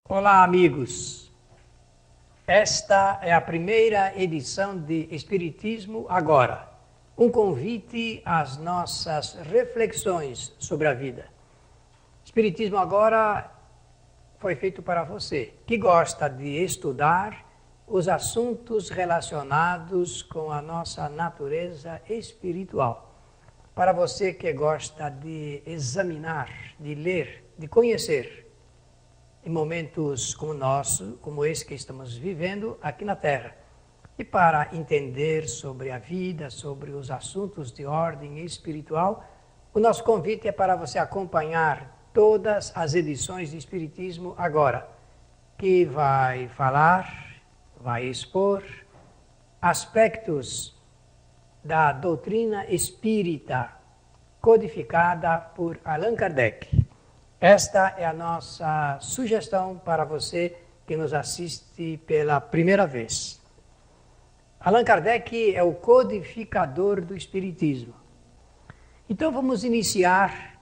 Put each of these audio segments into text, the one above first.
Olá, amigos. Esta é a primeira edição de Espiritismo Agora, um convite às nossas reflexões sobre a vida. Espiritismo Agora foi feito para você que gosta de estudar os assuntos relacionados com a nossa natureza espiritual. Para você que gosta de examinar, de ler, de conhecer, em momentos como esse que estamos vivendo aqui na Terra. E para entender sobre a vida, sobre os assuntos de ordem espiritual, o nosso convite é para você acompanhar todas as edições de Espiritismo Agora, que vai falar, vai expor aspectos da doutrina espírita codificada por Allan Kardec. Esta é a nossa sugestão para você que nos assiste pela primeira vez. Allan Kardec é o codificador do Espiritismo. Então vamos iniciar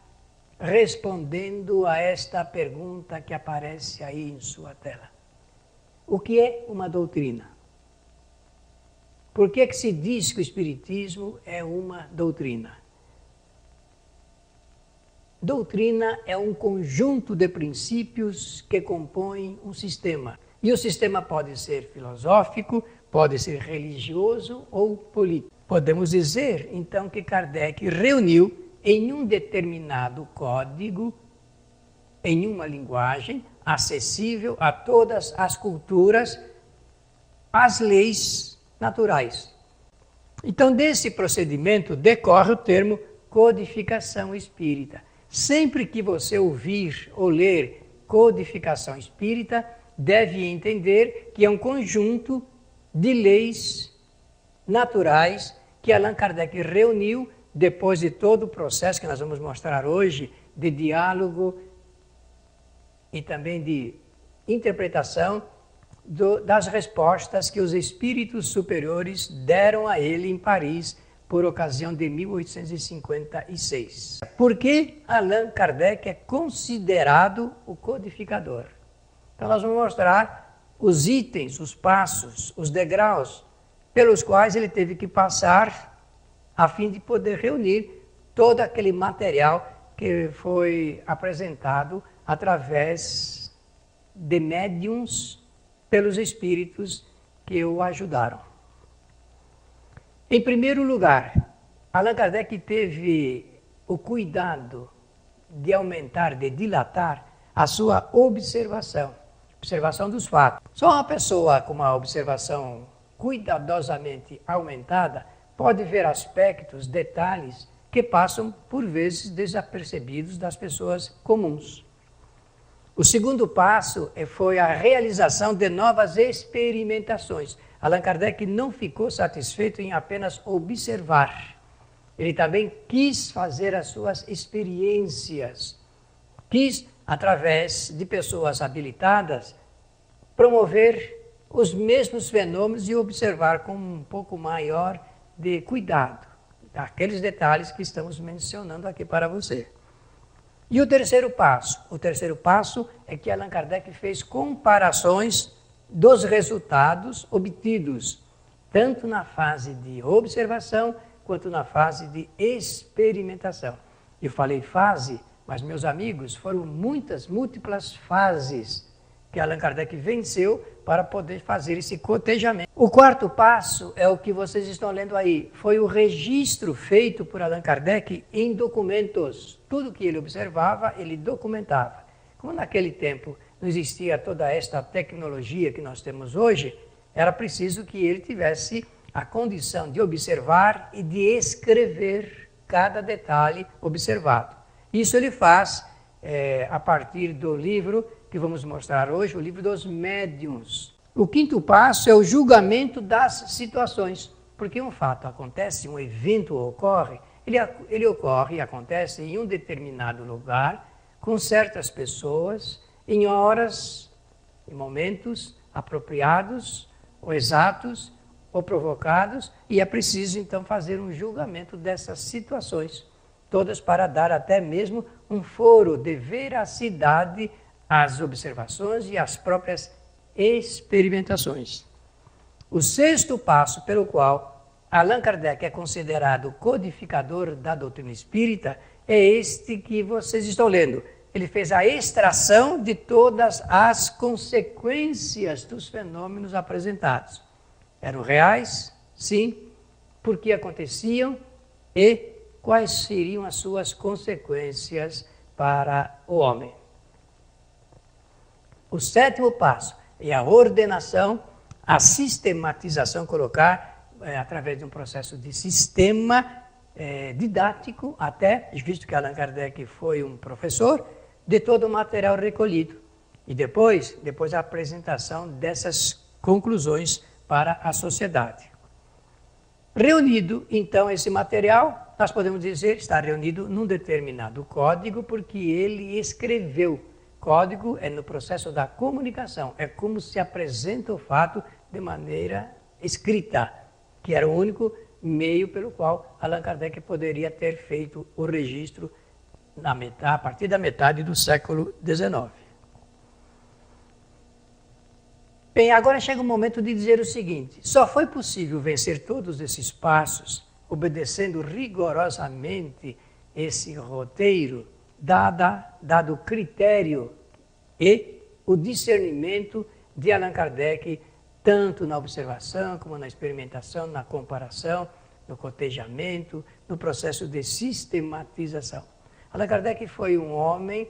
respondendo a esta pergunta que aparece aí em sua tela. O que é uma doutrina? Por que se diz que o Espiritismo é uma doutrina? Doutrina é um conjunto de princípios que compõem um sistema. E o sistema pode ser filosófico, pode ser religioso ou político. Podemos dizer, então, que Kardec reuniu em um determinado código, em uma linguagem acessível a todas as culturas, as leis naturais. Então, desse procedimento decorre o termo codificação espírita. Sempre que você ouvir ou ler codificação espírita, deve entender que é um conjunto de leis naturais que Allan Kardec reuniu depois de todo o processo que nós vamos mostrar hoje, de diálogo e também de interpretação das respostas que os espíritos superiores deram a ele em Paris por ocasião de 1856. Por que Allan Kardec é considerado o codificador? Então nós vamos mostrar os itens, os passos, os degraus pelos quais ele teve que passar a fim de poder reunir todo aquele material que foi apresentado através de médiuns pelos espíritos que o ajudaram. Em primeiro lugar, Allan Kardec teve o cuidado de aumentar, de dilatar a sua observação dos fatos. Só uma pessoa com uma observação cuidadosamente aumentada pode ver aspectos, detalhes que passam por vezes desapercebidos das pessoas comuns. O segundo passo foi a realização de novas experimentações. Allan Kardec não ficou satisfeito em apenas observar. Ele também quis fazer as suas experiências. Quis, através de pessoas habilitadas, promover os mesmos fenômenos e observar com um pouco maior de cuidado aqueles detalhes que estamos mencionando aqui para você. E o terceiro passo? O terceiro passo é que Allan Kardec fez comparações dos resultados obtidos, tanto na fase de observação, quanto na fase de experimentação. Eu falei fase, mas, meus amigos, foram múltiplas fases que Allan Kardec venceu para poder fazer esse cotejamento. O quarto passo é o que vocês estão lendo aí, foi o registro feito por Allan Kardec em documentos. Tudo que ele observava, ele documentava. Como naquele tempo não existia toda esta tecnologia que nós temos hoje, era preciso que ele tivesse a condição de observar e de escrever cada detalhe observado. Isso ele faz a partir do livro que vamos mostrar hoje, o livro dos médiuns. O quinto passo é o julgamento das situações, porque um fato acontece, um evento ocorre, ele ocorre e acontece em um determinado lugar, com certas pessoas, em horas, em momentos apropriados, ou exatos, ou provocados, e é preciso então fazer um julgamento dessas situações, todas para dar até mesmo um foro de veracidade as observações e as próprias experimentações. O sexto passo pelo qual Allan Kardec é considerado codificador da doutrina espírita é este que vocês estão lendo. Ele fez a extração de todas as consequências dos fenômenos apresentados. Eram reais? Sim. Por que aconteciam? E quais seriam as suas consequências para o homem? O sétimo passo é a ordenação, a sistematização, colocar através de um processo de sistema didático, até, visto que Allan Kardec foi um professor, de todo o material recolhido. E depois a apresentação dessas conclusões para a sociedade. Reunido, então, esse material, nós podemos dizer que está reunido num determinado código, porque ele escreveu. Código é no processo da comunicação, é como se apresenta o fato de maneira escrita, que era o único meio pelo qual Allan Kardec poderia ter feito o registro a partir da metade do século XIX. Bem, agora chega o momento de dizer o seguinte: só foi possível vencer todos esses passos, obedecendo rigorosamente esse roteiro, dado o critério e o discernimento de Allan Kardec, tanto na observação como na experimentação, na comparação, no cotejamento, no processo de sistematização. Allan Kardec foi um homem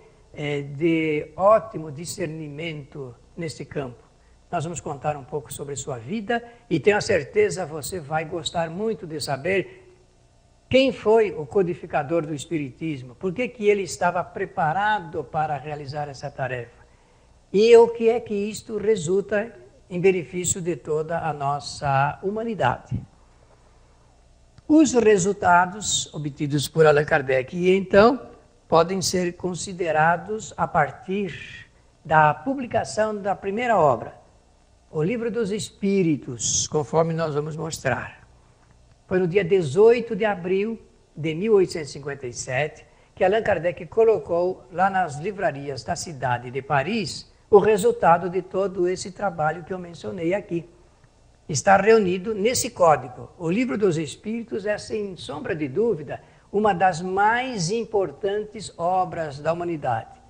de ótimo discernimento nesse campo. Nós vamos contar um pouco sobre sua vida e tenho a certeza você vai gostar muito de saber quem foi o codificador do Espiritismo, por que ele estava preparado para realizar essa tarefa e o que é que isto resulta em benefício de toda a nossa humanidade. Os resultados obtidos por Allan Kardec, então, podem ser considerados a partir da publicação da primeira obra, O Livro dos Espíritos, conforme nós vamos mostrar. Foi no dia 18 de abril de 1857 que Allan Kardec colocou lá nas livrarias da cidade de Paris o resultado de todo esse trabalho que eu mencionei aqui. Está reunido nesse código. O Livro dos Espíritos é, sem sombra de dúvida, uma das mais importantes obras da humanidade.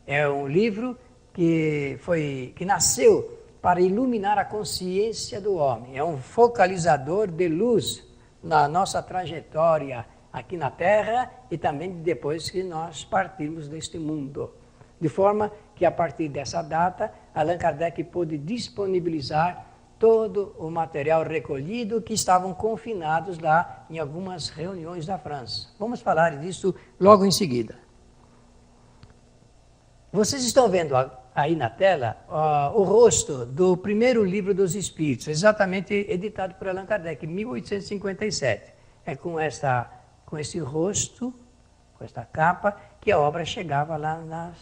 É um livro que nasceu para iluminar a consciência do homem. É um focalizador de luz na nossa trajetória aqui na Terra e também depois que nós partirmos deste mundo. De forma que, a partir dessa data, Allan Kardec pôde disponibilizar todo o material recolhido que estavam confinados lá em algumas reuniões da França. Vamos falar disso logo em seguida. Vocês estão vendo aí na tela o rosto do primeiro Livro dos Espíritos, exatamente editado por Allan Kardec, em 1857. É com esse rosto, com esta capa, que a obra chegava lá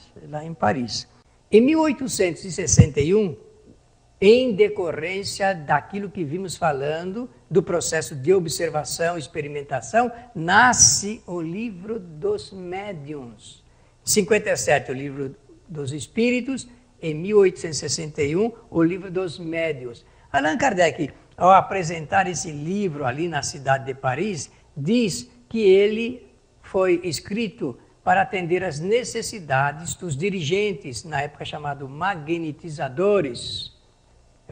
em Paris. Em 1861, em decorrência daquilo que vimos falando, do processo de observação e experimentação, nasce o Livro dos Médiuns. 57, o Livro dos Espíritos, em 1861, o Livro dos Médiuns. Allan Kardec, ao apresentar esse livro ali na cidade de Paris, diz que ele foi escrito para atender às necessidades dos dirigentes, na época chamados magnetizadores,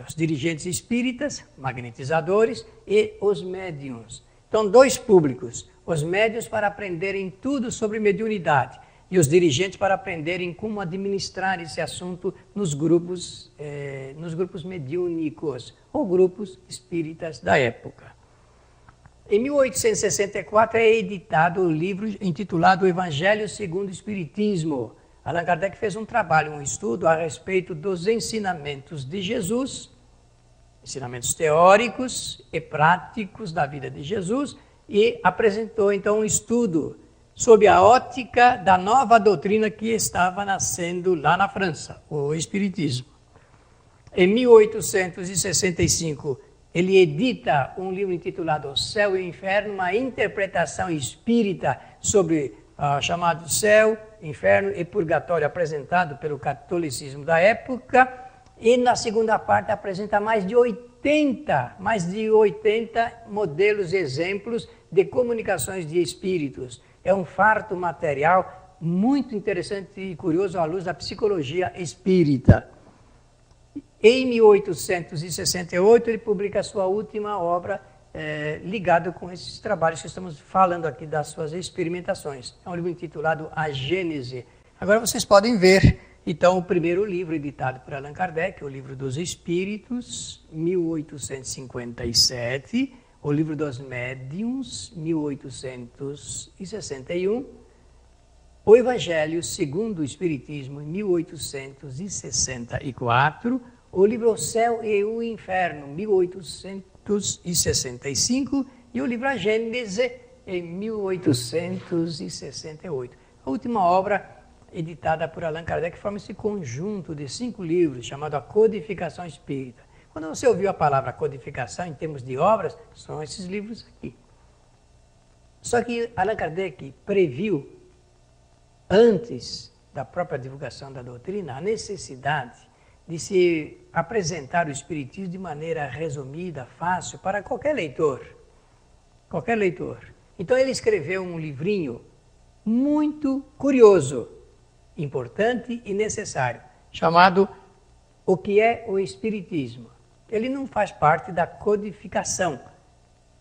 os dirigentes espíritas, magnetizadores, e os médiuns. Então, dois públicos, os médiuns para aprenderem tudo sobre mediunidade e os dirigentes para aprenderem como administrar esse assunto nos grupos mediúnicos ou grupos espíritas da época. Em 1864 é editado o livro intitulado O Evangelho segundo o Espiritismo. Allan Kardec fez um trabalho, um estudo a respeito dos ensinamentos de Jesus, ensinamentos teóricos e práticos da vida de Jesus, e apresentou então um estudo sob a ótica da nova doutrina que estava nascendo lá na França, o Espiritismo. Em 1865, ele edita um livro intitulado O Céu e o Inferno, uma interpretação espírita sobre chamado céu inferno e purgatório apresentado pelo catolicismo da época, e na segunda parte apresenta mais de 80 modelos e exemplos de comunicações de espíritos. É um farto material muito interessante e curioso à luz da psicologia espírita. Em 1868 ele publica a sua última obra ligada com esses trabalhos que estamos falando aqui das suas experimentações. É um livro intitulado A Gênese. Agora vocês podem ver então o primeiro livro editado por Allan Kardec, o Livro dos Espíritos, 1857, o Livro dos Médiuns, 1861, o Evangelho segundo o Espiritismo, em 1864, o livro O Céu e o Inferno, 1865, e o livro A Gênese, em 1868. A última obra editada por Allan Kardec forma esse conjunto de 5 livros, chamado A Codificação Espírita. Quando você ouviu a palavra codificação em termos de obras, são esses livros aqui. Só que Allan Kardec previu, antes da própria divulgação da doutrina, a necessidade de se apresentar o Espiritismo de maneira resumida, fácil, para qualquer leitor. Qualquer leitor. Então ele escreveu um livrinho muito curioso, importante e necessário, chamado O que é o Espiritismo. Ele não faz parte da codificação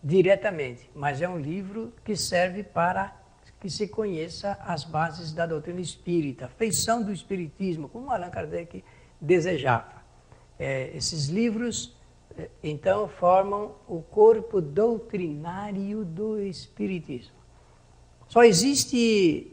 diretamente, mas é um livro que serve para que se conheça as bases da doutrina espírita, a feição do Espiritismo, como Allan Kardec desejava. Esses livros, então, formam o corpo doutrinário do Espiritismo. Só existe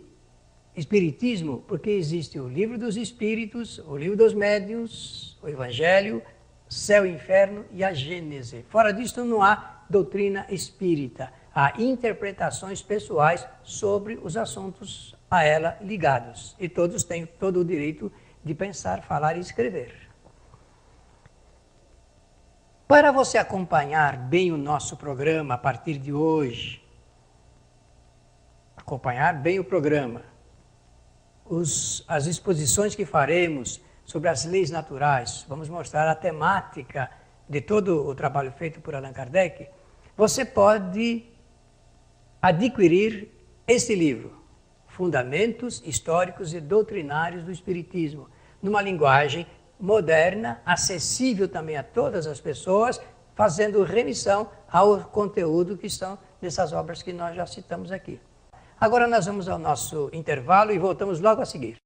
Espiritismo porque existe o Livro dos Espíritos, o Livro dos Médiuns, o Evangelho, Céu e Inferno e a Gênese. Fora disto não há doutrina espírita. Há interpretações pessoais sobre os assuntos a ela ligados. E todos têm todo o direito de pensar, falar e escrever. Para você acompanhar bem o nosso programa a partir de hoje, acompanhar bem o programa, as exposições que faremos sobre as leis naturais, vamos mostrar a temática de todo o trabalho feito por Allan Kardec, você pode adquirir este livro, Fundamentos Históricos e Doutrinários do Espiritismo, numa linguagem moderna, acessível também a todas as pessoas, fazendo remissão ao conteúdo que estão nessas obras que nós já citamos aqui. Agora nós vamos ao nosso intervalo e voltamos logo a seguir.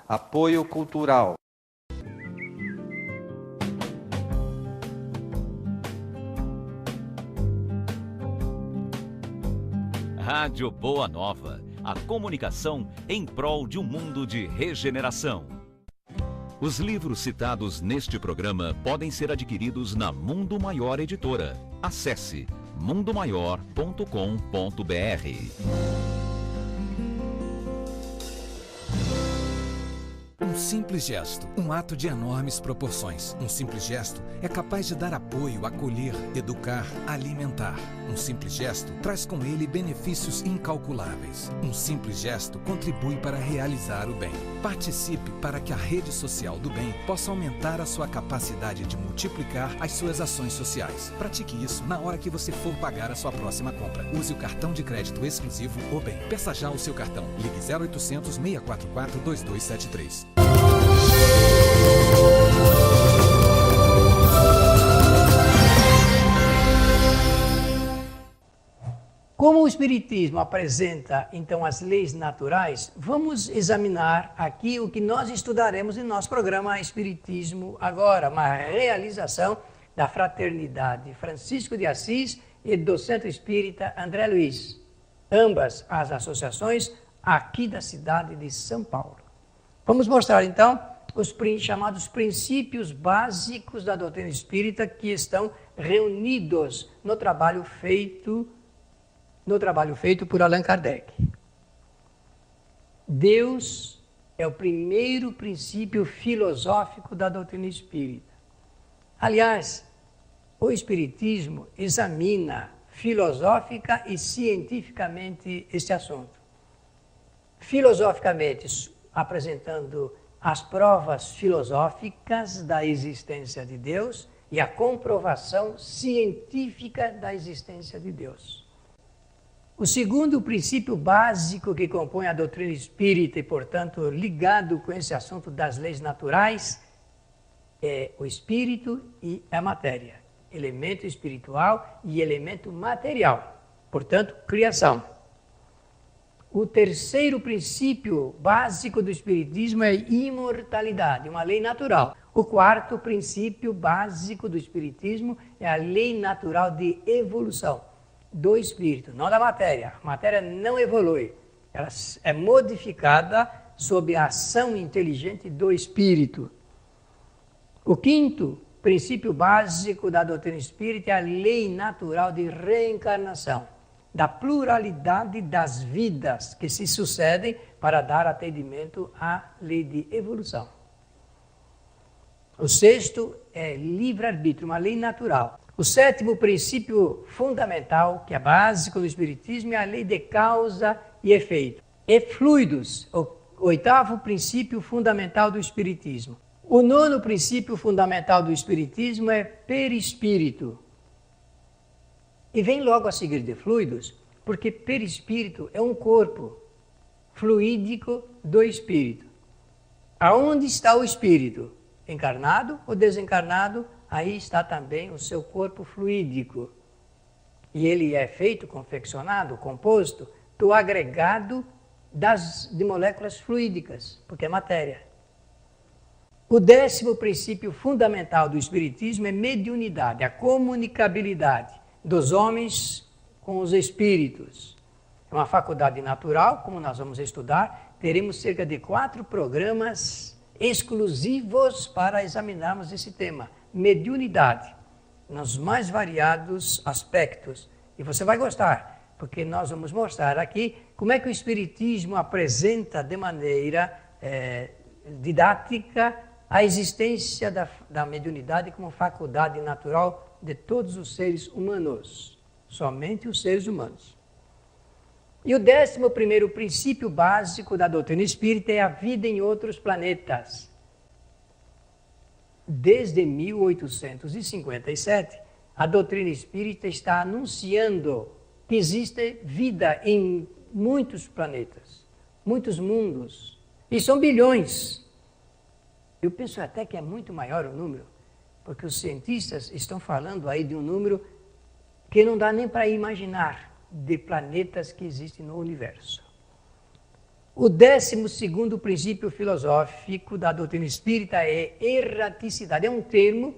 Apoio Cultural. Rádio Boa Nova, a comunicação em prol de um mundo de regeneração. Os livros citados neste programa podem ser adquiridos na Mundo Maior Editora. Acesse mundomaior.com.br. Um simples gesto, um ato de enormes proporções. Um simples gesto é capaz de dar apoio, acolher, educar, alimentar. Um simples gesto traz com ele benefícios incalculáveis. Um simples gesto contribui para realizar o bem. Participe para que a rede social do bem possa aumentar a sua capacidade de multiplicar as suas ações sociais. Pratique isso na hora que você for pagar a sua próxima compra. Use o cartão de crédito exclusivo O Bem. Peça já o seu cartão. Ligue 0800 644 2273. Como o Espiritismo apresenta, então, as leis naturais, vamos examinar aqui o que nós estudaremos em nosso programa Espiritismo Agora, uma realização da Fraternidade Francisco de Assis e do Centro Espírita André Luiz, ambas as associações aqui da cidade de São Paulo. Vamos mostrar, então, os chamados princípios básicos da doutrina espírita que estão reunidos no trabalho feito por Allan Kardec. Deus é o primeiro princípio filosófico da doutrina espírita. Aliás, o Espiritismo examina filosófica e cientificamente este assunto. Filosoficamente, apresentando as provas filosóficas da existência de Deus e a comprovação científica da existência de Deus. O segundo princípio básico que compõe a doutrina espírita e, portanto, ligado com esse assunto das leis naturais, é o espírito e a matéria. Elemento espiritual e elemento material. Portanto, criação. O terceiro princípio básico do Espiritismo é imortalidade, uma lei natural. O quarto princípio básico do Espiritismo é a lei natural de evolução do espírito, não da matéria. A matéria não evolui, ela é modificada sob a ação inteligente do espírito. O quinto princípio básico da doutrina espírita é a lei natural de reencarnação, da pluralidade das vidas que se sucedem para dar atendimento à lei de evolução. O sexto é livre-arbítrio, uma lei natural. O sétimo princípio fundamental, que é básico do Espiritismo, é a lei de causa e efeito. E fluidos, o oitavo princípio fundamental do Espiritismo. O nono princípio fundamental do Espiritismo é perispírito. E vem logo a seguir de fluidos, porque perispírito é um corpo fluídico do espírito. Aonde está o espírito? Encarnado ou desencarnado? Aí está também o seu corpo fluídico. E ele é feito, confeccionado, composto do agregado de moléculas fluídicas, porque é matéria. O décimo princípio fundamental do Espiritismo é mediunidade, a comunicabilidade dos homens com os espíritos. É uma faculdade natural, como nós vamos estudar. Teremos cerca de 4 programas exclusivos para examinarmos esse tema, mediunidade, nos mais variados aspectos. E você vai gostar, porque nós vamos mostrar aqui como é que o Espiritismo apresenta de maneira didática a existência da mediunidade como faculdade natural de todos os seres humanos, somente os seres humanos. E o 11º princípio básico da doutrina espírita é a vida em outros planetas. Desde 1857, a doutrina espírita está anunciando que existe vida em muitos planetas, muitos mundos, e são bilhões. Eu penso até que é muito maior o número, porque os cientistas estão falando aí de um número que não dá nem para imaginar de planetas que existem no universo. O 12º princípio filosófico da doutrina espírita é erraticidade. É um termo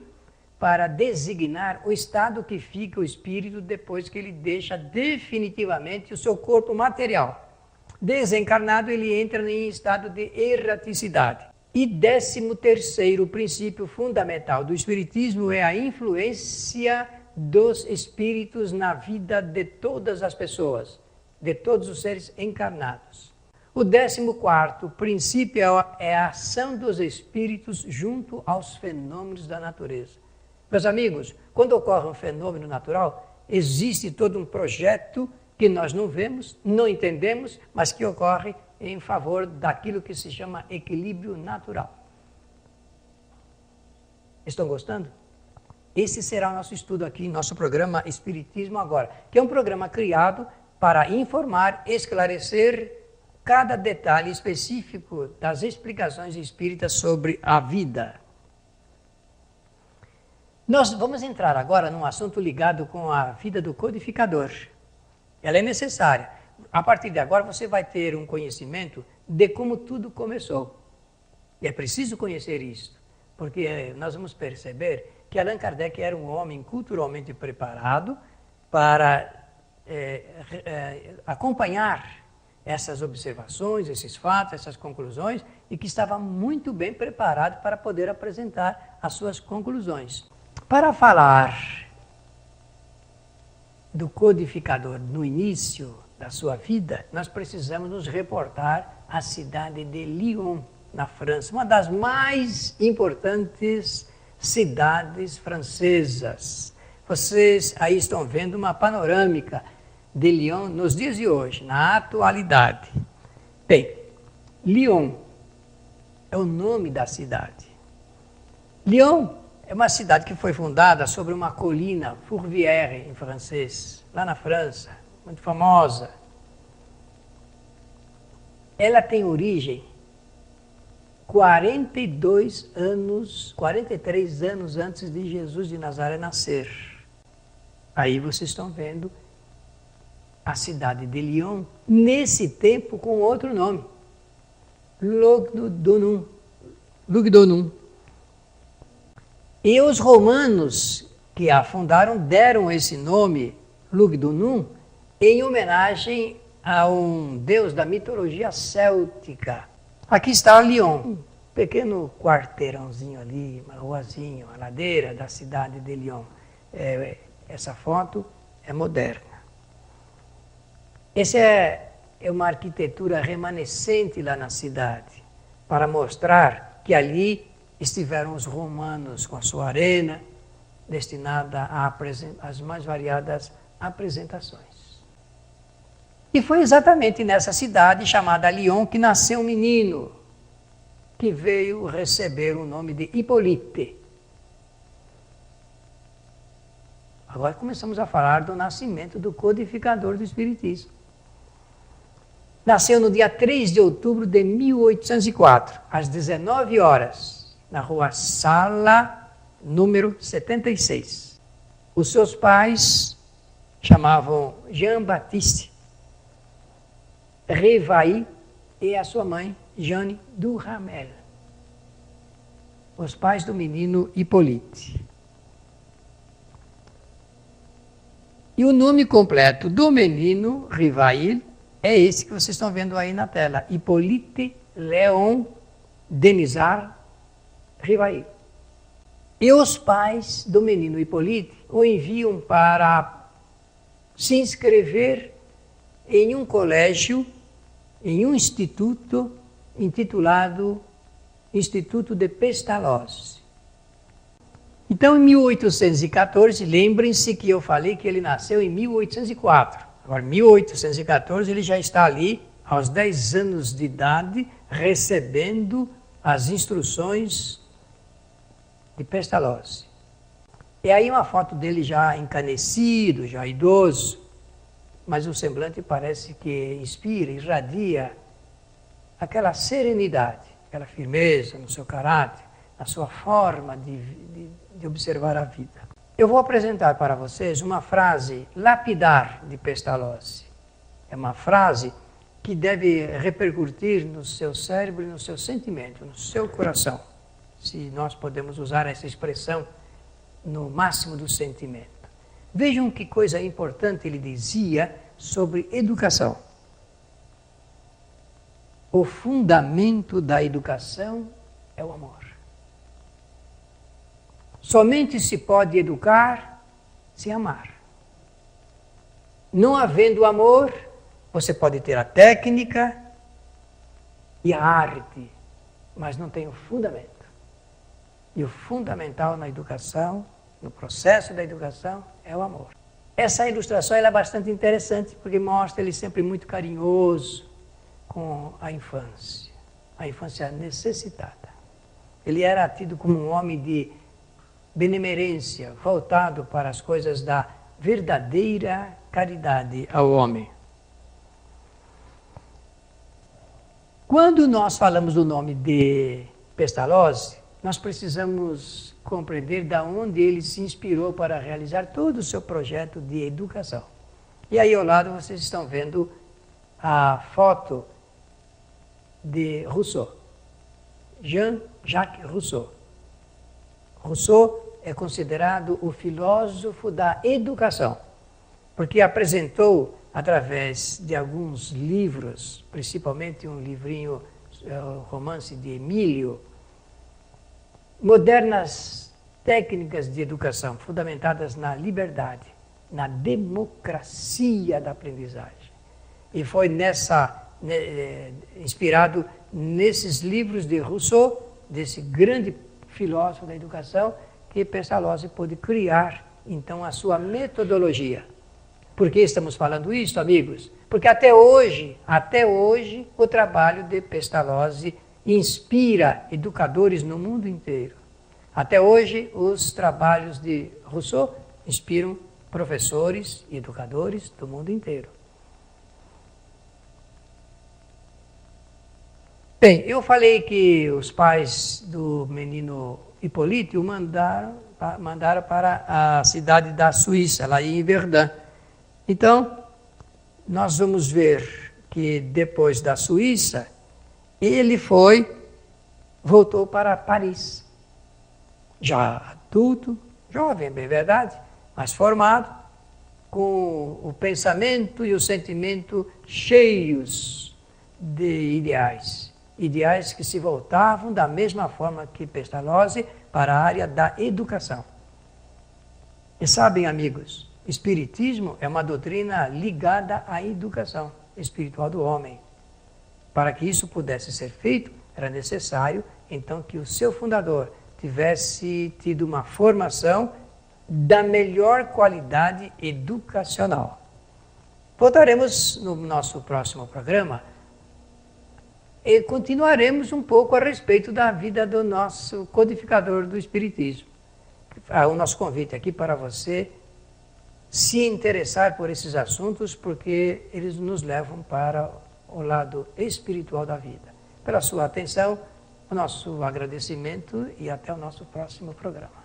para designar o estado que fica o espírito depois que ele deixa definitivamente o seu corpo material. Desencarnado, ele entra em estado de erraticidade. E 13º princípio fundamental do Espiritismo é a influência dos espíritos na vida de todas as pessoas, de todos os seres encarnados. O 14º princípio é a ação dos espíritos junto aos fenômenos da natureza. Meus amigos, quando ocorre um fenômeno natural, existe todo um projeto que nós não vemos, não entendemos, mas que ocorre em favor daquilo que se chama equilíbrio natural. Estão gostando? Esse será o nosso estudo aqui, nosso programa Espiritismo Agora, que é um programa criado para informar, esclarecer cada detalhe específico das explicações espíritas sobre a vida. Nós vamos entrar agora num assunto ligado com a vida do codificador. Ela é necessária. A partir de agora você vai ter um conhecimento de como tudo começou. E é preciso conhecer isso, porque nós vamos perceber que Allan Kardec era um homem culturalmente preparado para acompanhar essas observações, esses fatos, essas conclusões, e que estava muito bem preparado para poder apresentar as suas conclusões. Para falar do codificador no início da sua vida, nós precisamos nos reportar à cidade de Lyon, na França, uma das mais importantes cidades francesas, Vocês aí estão vendo uma panorâmica de Lyon nos dias de hoje, na atualidade. Bem, Lyon é o nome da cidade. Lyon é uma cidade que foi fundada sobre uma colina, Fourvière em francês, lá na França, muito famosa. Ela tem origem 43 anos antes de Jesus de Nazaré nascer. Aí vocês estão vendo a cidade de Lyon, nesse tempo com outro nome, Lugdunum. E os romanos que a fundaram deram esse nome, Lugdunum, em homenagem a um deus da mitologia céltica. Aqui está Lyon, um pequeno quarteirãozinho ali, uma ruazinha, uma ladeira da cidade de Lyon. Essa foto é moderna. Essa é uma arquitetura remanescente lá na cidade, para mostrar que ali estiveram os romanos com a sua arena, destinada às mais variadas apresentações. E foi exatamente nessa cidade chamada Lyon que nasceu um menino que veio receber o nome de Hippolyte. Agora começamos a falar do nascimento do codificador do Espiritismo. Nasceu no dia 3 de outubro de 1804, às 19 horas, na rua Sala, número 76. Os seus pais chamavam Jean-Baptiste Rivail e a sua mãe, Jeanne Duhamel. Os pais do menino Hippolyte. E o nome completo do menino Rivail é esse que vocês estão vendo aí na tela, Hippolyte Léon Denisard Rivail. E os pais do menino Hippolyte o enviam para se inscrever em um colégio, em um instituto intitulado Instituto de Pestalozzi. Então, em 1814, lembrem-se que eu falei que ele nasceu em 1804. Agora, em 1814, ele já está ali, aos 10 anos de idade, recebendo as instruções de Pestalozzi. E aí uma foto dele já encanecido, já idoso, mas o semblante parece que inspira, irradia aquela serenidade, aquela firmeza no seu caráter, na sua forma de observar a vida. Eu vou apresentar para vocês uma frase lapidar de Pestalozzi. É uma frase que deve repercutir no seu cérebro e no seu sentimento, no seu coração, se nós podemos usar essa expressão no máximo do sentimento. Vejam que coisa importante ele dizia sobre educação. O fundamento da educação é o amor. Somente se pode educar se amar. Não havendo amor, você pode ter a técnica e a arte, mas não tem o fundamento. E o fundamental na educação, no processo da educação, é o amor. Essa ilustração ela é bastante interessante, porque mostra ele sempre muito carinhoso com a infância necessitada. Ele era tido como um homem de benemerência, voltado para as coisas da verdadeira caridade ao homem. Quando nós falamos do nome de Pestalozzi, nós precisamos compreender de onde ele se inspirou para realizar todo o seu projeto de educação. E aí ao lado vocês estão vendo a foto de Rousseau, Jean-Jacques Rousseau. Rousseau é considerado o filósofo da educação, porque apresentou, através de alguns livros, principalmente um livrinho, o romance de Emílio, modernas técnicas de educação fundamentadas na liberdade, na democracia da aprendizagem. E foi inspirado nesses livros de Rousseau, desse grande filósofo da educação, que Pestalozzi pôde criar então a sua metodologia. Por que estamos falando isso, amigos? Porque até hoje, o trabalho de Pestalozzi inspira educadores no mundo inteiro. Até hoje, os trabalhos de Rousseau inspiram professores e educadores do mundo inteiro. Bem, eu falei que os pais do menino Hipólito o mandaram para a cidade da Suíça, lá em Verdun. Então, nós vamos ver que depois da Suíça, ele voltou para Paris. Já adulto, jovem, bem verdade, mas formado, com o pensamento e o sentimento cheios de ideais. Ideais que se voltavam da mesma forma que Pestalozzi para a área da educação. E sabem, amigos, Espiritismo é uma doutrina ligada à educação espiritual do homem. Para que isso pudesse ser feito, era necessário, então, que o seu fundador tivesse tido uma formação da melhor qualidade educacional. Voltaremos no nosso próximo programa e continuaremos um pouco a respeito da vida do nosso codificador do Espiritismo. O nosso convite aqui para você se interessar por esses assuntos, porque eles nos levam para o lado espiritual da vida. Pela sua atenção, o nosso agradecimento e até o nosso próximo programa.